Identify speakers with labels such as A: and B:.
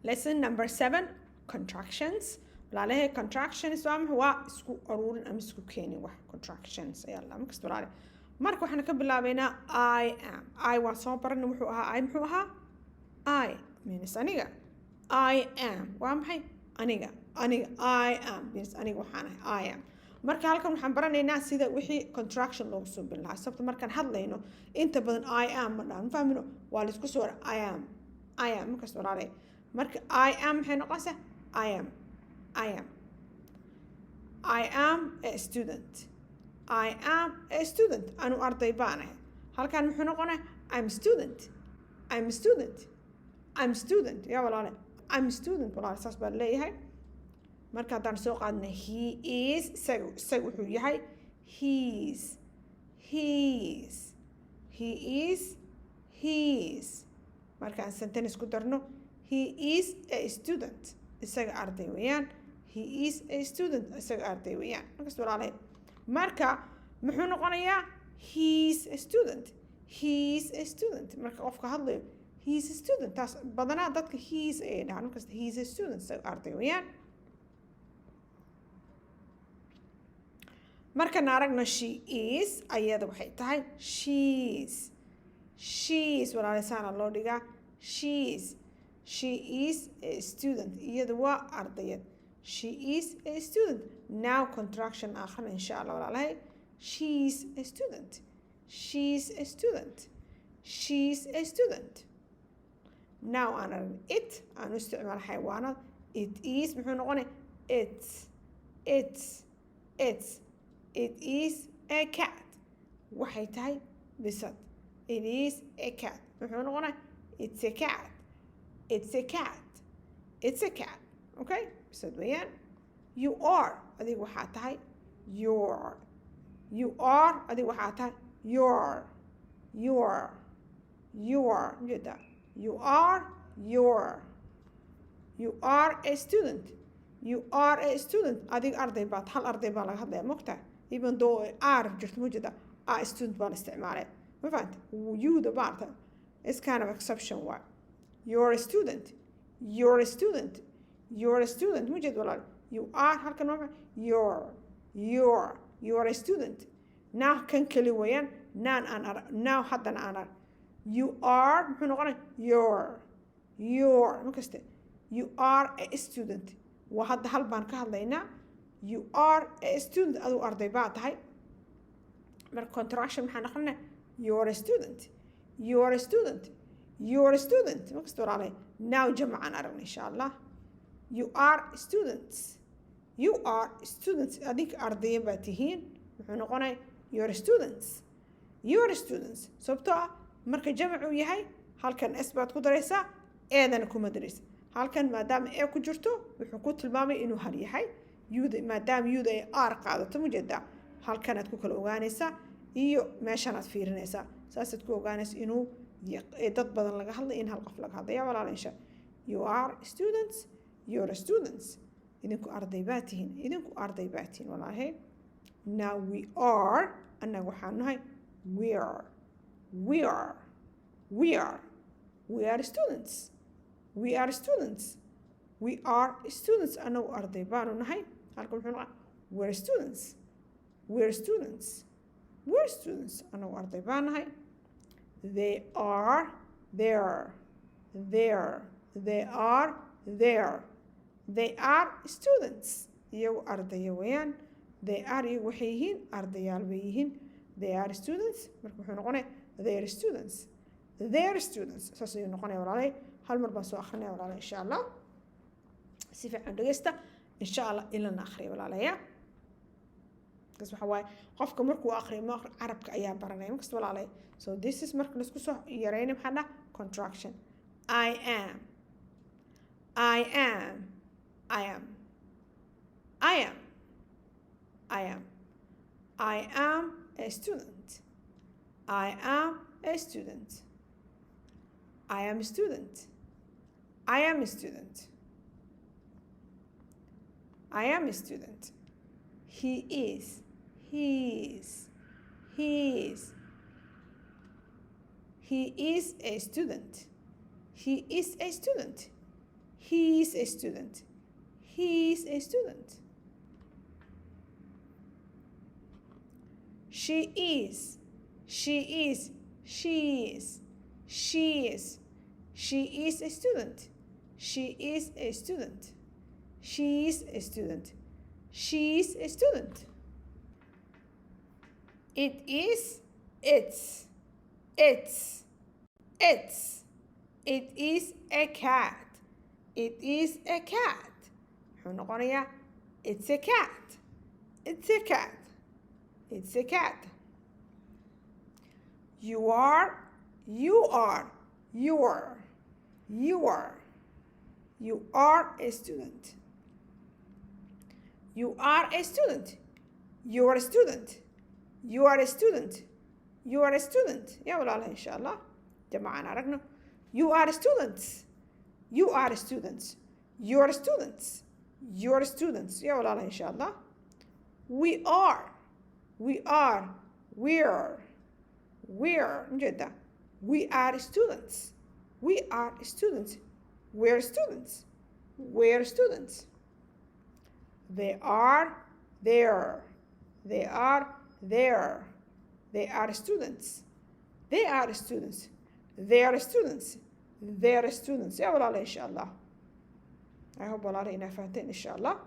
A: lesson number 7 contractions walaalahay contractions waa isku aruurin ama isku keenin wax contractions ayaa la markasta walaalahay marka waxaan ka bilaabaynaa I am I waa soo baranay wuxuu ahaa I muxuu ahaa I means aniga I am waa maxay aniga I am means aniga waxaan ahay I am marka halkan waxaan baranaynaa sida wixii contraction loogu soo bin lahaa sababta markaan hadlayno inta badan I am ma dhaan fahmino waa la isku soo I am markasta walaalahay marka I am maxay noqonaysaa I am a student anu arday baan ahay halkan muxuu noqonaya I'm student yaa walaale I'm student walaale saas baan leeyahay marka haddaan soo qaadna he is isaga wuxuu yahay he is markaan sentence ku darno he is a student isaga arday weeyaan he is a student isaga arday weeyaan markaas walaalahay marka muxuu noqonayaa he's a student marka qofka hadlayo he's a student taas badanaa dadka he's ay dhahaan markaas he's a student isaga arday weeyaan marka naaragna she is ayada waxay tahay she's walaalahay saana loo dhigaa she is a student iyada waa ardayad she is a student now contraction aakhirna insha Allah walaalahay she's a student now ana it aanu isticmaal xayawaanad it is muxuu noqonay it is a cat waxay tahay bisad it is a cat muxuu noqonay it's a cat okay bisad weeyaan you are adiga waxaa tahay your adiga waxaa tahay your jeda you are a student adiga arday baad hal arday baa laga hadlaya mogtaa even though are jirto ma jeda a student baa la isticmaalay ma fahanta youda baarta it's kind of exception waa you're a student ma jed walaal you are halkan waa you're a student now kan kali weeyaan now haddana aan arag you are muxuu noqonay your markaste you are a student waa hadda hal baan ka hadlaynaa you are a student aduu arday baa tahay marka contraction maxaa noqonay you're a student markaste walaalay now jamacaan aragna insha allah you are students adig ardaya baa tihiin muxuu noqonay your students sababtoo ah marka jamacuu yahay halkan s baad ku daraysaa eedana kuma daraysa halkan maadaama e ku jirto wuxuu ku tilmaamay inuu hal yahay maadaama yuda ay r qaadato mujeedaa halkanaad ku kala ogaanaysaa iyo meeshanaad fiirinaysaa saasaad ku ogaanaysa inuu dad badan laga hadlay in hal qof laga hadlaya walaala insha you are students you're students idinku arday baa tihiin walaahay now we are annaga waxaan nahay we are students annagu arday baanu nahay halka muxuu noqon we're students annagu arday baan nahay they are students iyagu ardaya weeyaan they are iyagu waxay yihiin ardayaal bay yihiin they are students marka wuxuu noqonaya they're students saas ayuu noqonaya walaalay hal mar baan soo akrinaya walaalay insha allah si fiican dhegeysta insha allah ilana akhriya walaalaya kas waxa waaye qofka markuu akhriyo carabka ayaa baranaya markasta walaalay so this is marka laisku soo yareyna maxaa dhaha contraction I am a student I am a student he is a student He's a student. He's a student. She is. She is. She is. She is. She is a student. She is a student. She's a student. She's a student. It is. It's. It's. It's. It is a cat. It is a cat. It's a cat. It's a cat. It's a cat. You are. You are. You are. You are. You are a student. You are a student. You are a student. You are a student. You are a student. يا ولا إن شاء الله جماعنا رقنا. You are students. You are students. You are students. You are students. يا ولا إن شاء الله. We are. We are. We're. We're. جدا. We are students. We are students. We're students. We're students. They are there. They are there. They are students. They are students. They are students. They are students. يا ولا إن شاء الله. I hope والله إنها فهمتين إن شاء الله.